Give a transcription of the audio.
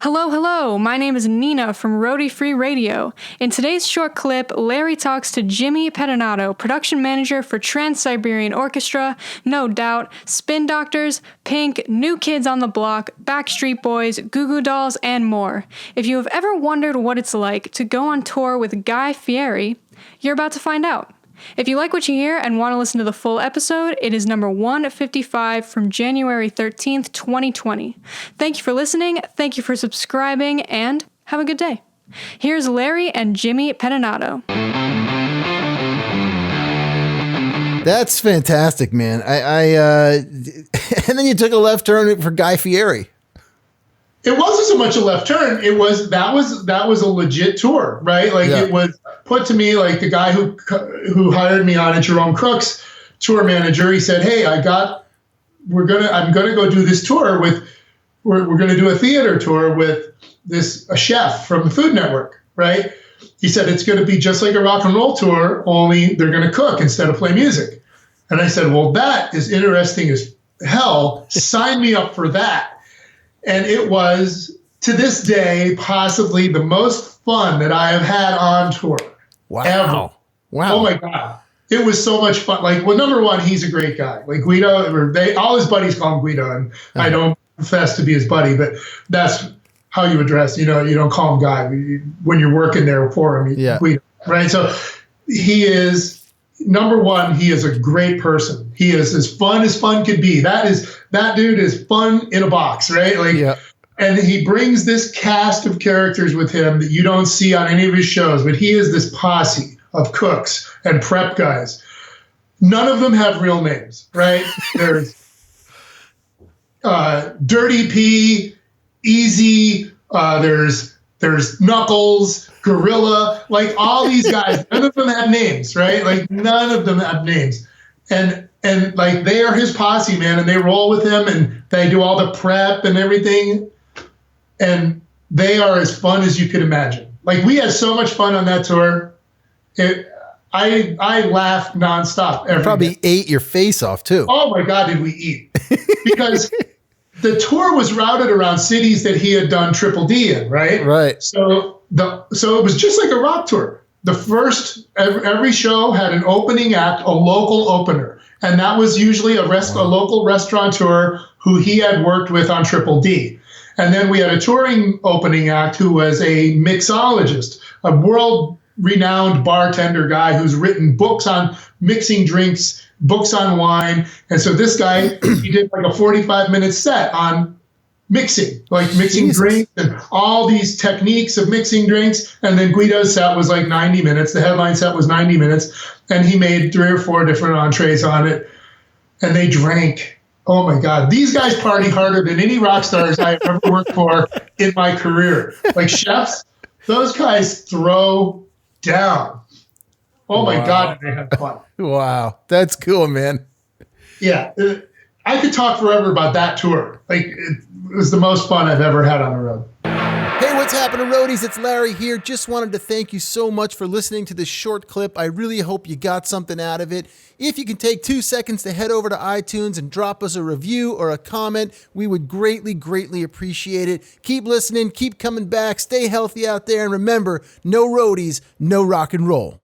Hello, hello. My name is Nina from ROADIE Free Radio. In today's short clip, Larry talks to Jimmy Pettinato, production manager for Trans Siberian Orchestra, No Doubt, Spin Doctors, Pink, New Kids on the Block, Backstreet Boys, Goo Goo Dolls, and more. If you have ever wondered what it's like to go on tour with Guy Fiere, you're about to find out. If you like what you hear and want to listen to the full episode, it is number 155 from January 13th, 2020. Thank you for listening, thank you for subscribing, and have a good day. Here's Larry and Jimmy Pettinato. That's fantastic, man. And then you took a left turn for Guy Fieri. It wasn't so much a left turn. That was a legit tour, right? Like It was put to me like the guy who hired me on at Jerome Crook's tour manager. He said, "Hey, I'm gonna go do this tour we're gonna do a theater tour with a chef from the Food Network, right?" He said it's gonna be just like a rock and roll tour, only they're gonna cook instead of play music. And I said, "Well, that is interesting as hell. Sign me up for that." And it was, to this day, possibly the most fun that I have had on tour. Wow. Ever. Wow. Oh, my God. It was so much fun. Like, well, number one, he's a great guy. Like, Guido, all his buddies call him Guido, and I don't profess to be his buddy, but that's how you address, you don't call him Guy. When you're working there for him, Guido, right? So he is, number one, he is a great person. He is as fun could be. That dude is fun in a box, right? And he brings this cast of characters with him that you don't see on any of his shows, but he is this posse of cooks and prep guys. None of them have real names, right? There's Dirty P, Easy, there's Knuckles, Gorilla, like all these guys, none of them have names, right? Like none of them have names. And like they are his posse, man, and they roll with him and they do all the prep and everything. And they are as fun as you could imagine. Like we had so much fun on that tour. I laughed nonstop. Probably ate your face off too. Oh my God, did we eat? Because the tour was routed around cities that he had done Triple D in, right? Right. So it was just like a rock tour. Every show had an opening act, a local opener, and that was usually a local restaurateur who he had worked with on Triple D. And then we had a touring opening act who was a mixologist, a world-renowned bartender guy who's written books on mixing drinks, books on wine. And so this guy, he did like a 45-minute set on mixing drinks and all these techniques of mixing drinks. And then Guido's set was like 90 minutes. The headline set was 90 minutes. And he made 3 or 4 different entrees on it. And they drank. Oh my God. These guys party harder than any rock stars I have ever worked for in my career. Like chefs, those guys throw down. Oh my God, they have fun. Wow. That's cool, man. Yeah. I could talk forever about that tour. Like it was the most fun I've ever had on the road. Hey, what's happening, roadies? It's Larry here. Just wanted to thank you so much for listening to this short clip. I really hope you got something out of it. If you can take 2 seconds to head over to iTunes and drop us a review or a comment, we would greatly, greatly appreciate it. Keep listening, keep coming back, stay healthy out there, and remember, no roadies, no rock and roll.